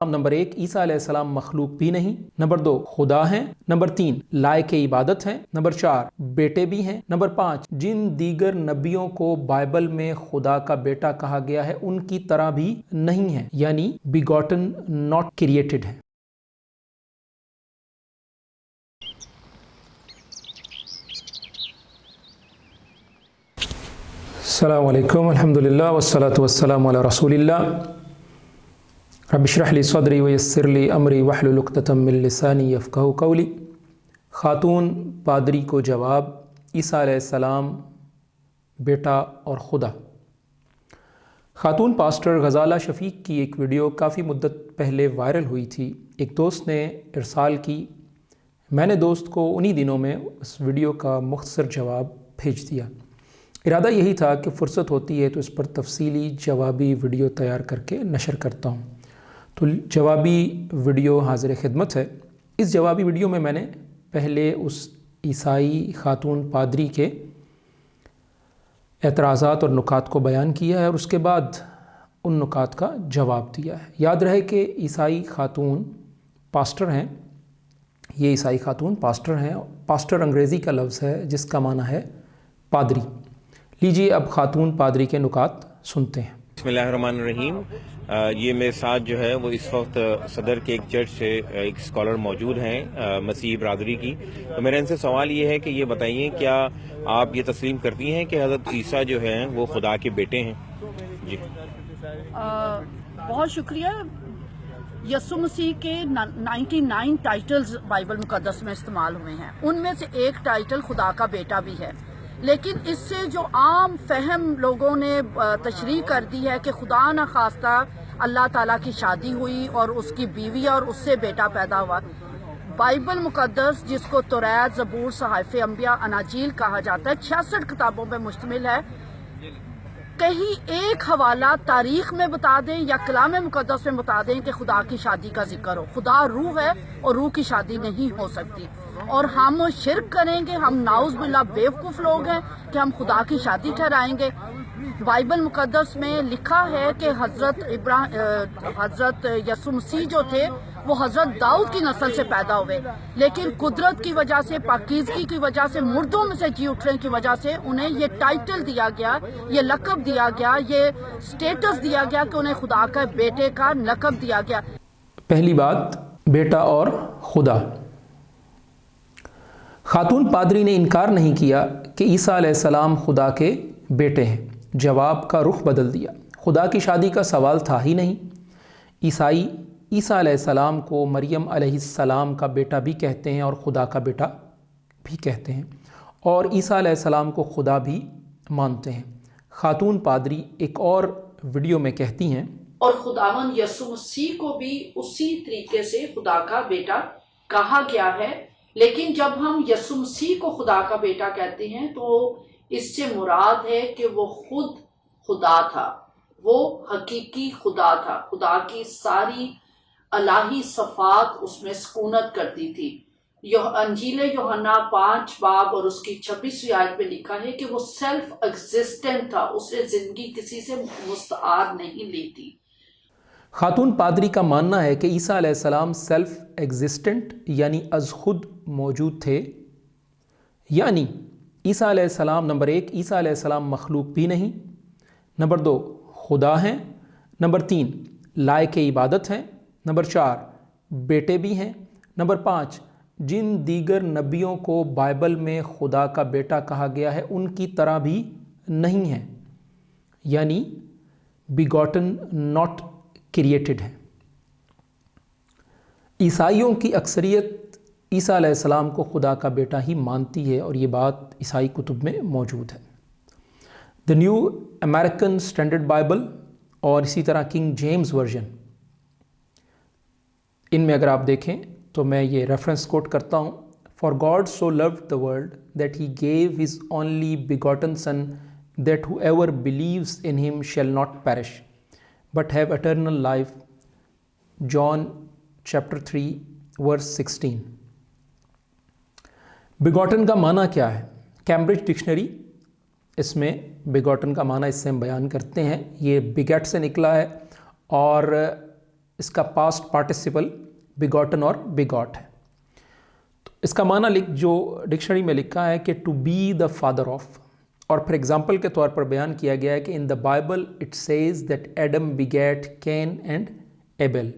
Number 1 عیسیٰ علیہ السلام مخلوق بھی نہیں، نمبر 2 خدا ہیں، نمبر 3 لائق عبادت ہیں، نمبر 4 بیٹے بھی ہیں، نمبر 5 جن دیگر نبیوں کو بائبل میں خدا کا بیٹا کہا گیا ہے ان کی طرح بھی نہیں ہے، یعنی بیگوٹن ناٹ کریٹڈ ہے۔ السلام علیکم، الحمدللہ والصلاة والسلام علی رسول اللہ۔ رب اشرح لی صدری ویسر لی امری واحلل عقدۃ من لسانی یفقہوا قولی۔ خاتون پادری کو جواب، عیسیٰ علیہ السلام بیٹا اور خدا۔ خاتون پاسٹر غزالہ شفیق کی ایک ویڈیو کافی مدت پہلے وائرل ہوئی تھی، ایک دوست نے ارسال کی، میں نے دوست کو انہی دنوں میں اس ویڈیو کا مختصر جواب بھیج دیا۔ ارادہ یہی تھا کہ فرصت ہوتی ہے تو اس پر تفصیلی جوابی ویڈیو تیار کر کے نشر کرتا ہوں، تو جوابی ویڈیو حاضر خدمت ہے۔ اس جوابی ویڈیو میں نے پہلے اس عیسائی خاتون پادری کے اعتراضات اور نکات کو بیان کیا ہے اور اس کے بعد ان نکات کا جواب دیا ہے۔ یاد رہے کہ عیسائی خاتون پاسٹر ہیں، یہ عیسائی خاتون پاسٹر ہیں۔ پاسٹر انگریزی کا لفظ ہے جس کا معنی ہے پادری۔ لیجیے اب خاتون پادری کے نکات سنتے ہیں۔ بسم اللہ الرحمن الرحیم۔ یہ میرے ساتھ جو ہے وہ اس وقت صدر کے ایک چرچ سے ایک اسکالر موجود ہیں مسیحی برادری کی، تو میرا ان سے سوال یہ ہے کہ یہ بتائیے کیا آپ یہ تسلیم کرتی ہیں کہ حضرت عیسیٰ جو ہیں وہ خدا کے بیٹے ہیں؟ جی بہت شکریہ۔ یسوع مسیح کے 99 ٹائٹلز بائبل مقدس میں استعمال ہوئے ہیں، ان میں سے ایک ٹائٹل خدا کا بیٹا بھی ہے، لیکن اس سے جو عام فہم لوگوں نے تشریح کر دی ہے کہ خدا نخواستہ اللہ تعالیٰ کی شادی ہوئی اور اس کی بیوی اور اس سے بیٹا پیدا ہوا۔ بائبل مقدس جس کو توریت، زبور، صحائف انبیاء، اناجیل کہا جاتا ہے، 66 کتابوں پہ مشتمل ہے۔ کہیں ایک حوالہ تاریخ میں بتا دیں یا کلام مقدس میں بتا دیں کہ خدا کی شادی کا ذکر ہو۔ خدا روح ہے اور روح کی شادی نہیں ہو سکتی، اور ہم شرک کریں گے، ہم نعوذ باللہ بیوقوف لوگ ہیں کہ ہم خدا کی شادی ٹھہرائیں گے۔ بائبل مقدس میں لکھا ہے کہ حضرت یسوع مسیح جو تھے وہ حضرت داؤد کی نسل سے پیدا ہوئے، لیکن قدرت کی وجہ سے، پاکیزگی کی وجہ سے، مردوں میں سے جی اٹھنے کی وجہ سے انہیں یہ ٹائٹل دیا گیا، یہ لقب دیا گیا، یہ سٹیٹس دیا گیا کہ انہیں خدا کا بیٹے کا لقب دیا گیا۔ پہلی بات، بیٹا اور خدا۔ خاتون پادری نے انکار نہیں کیا کہ عیسیٰ علیہ السلام خدا کے بیٹے ہیں، جواب کا رخ بدل دیا۔ خدا کی شادی کا سوال تھا ہی نہیں۔ عیسائی عیسیٰ علیہ السلام کو مریم علیہ السلام کا بیٹا بھی کہتے ہیں اور خدا کا بیٹا بھی کہتے ہیں، اور عیسیٰ علیہ السلام کو خدا بھی مانتے ہیں۔ خاتون پادری ایک اور ویڈیو میں کہتی ہیں، اور خداوند یسوع مسیح کو بھی اسی طریقے سے خدا کا بیٹا کہا گیا ہے، لیکن جب ہم یسوع مسیح کو خدا کا بیٹا کہتے ہیں تو اس سے مراد ہے کہ وہ خود خدا تھا، وہ حقیقی خدا تھا، خدا کی ساری الہی صفات اس میں سکونت کرتی تھی۔ انجیل یوحنا 5 باب اور اس کی 26ویں آیت میں لکھا ہے کہ وہ سیلف ایگزسٹنٹ تھا، اس نے زندگی کسی سے مستعار نہیں لی تھی۔ خاتون پادری کا ماننا ہے کہ عیسیٰ علیہ السلام سیلف ایگزسٹنٹ یعنی از خود موجود تھے، یعنی عیسیٰ علیہ السلام نمبر 1 عیسیٰ علیہ السلام مخلوق بھی نہیں، نمبر 2 خدا ہیں، نمبر 3 لائق عبادت ہیں، نمبر 4 بیٹے بھی ہیں، نمبر 5 جن دیگر نبیوں کو بائبل میں خدا کا بیٹا کہا گیا ہے ان کی طرح بھی نہیں ہیں، یعنی بیگوٹن ناٹ کریٹڈ ہے۔ عیسائیوں کی اکثریت عیسیٰ علیہ السلام کو خدا کا بیٹا ہی مانتی ہے، اور یہ بات عیسائی کتب میں موجود ہے۔ دی نیو امریکن اسٹینڈرڈ بائبل اور اسی طرح کنگ جیمز ورژن، ان میں اگر آپ دیکھیں تو میں یہ ریفرنس کوٹ کرتا ہوں، for God so loved the world that he gave his only begotten son that whoever believes in him shall not perish but have eternal life, John chapter 3 verse 16۔ Begotten کا معنی کیا ہے؟ Cambridge dictionary اس میں بیگوٹن کا معنی اس سے ہم بیان کرتے ہیں، یہ بگیٹ سے نکلا ہے، اور اس کا پاسٹ پارٹیسپل بیگوٹن اور بیگاٹ ہے. تو اس کا معنی جو ڈکشنری میں لکھا ہے کہ to be the father of, اور پھر ایگزامپل کے طور پر بیان کیا گیا ہے کہ in the Bible it says that Adam begat Cain and able.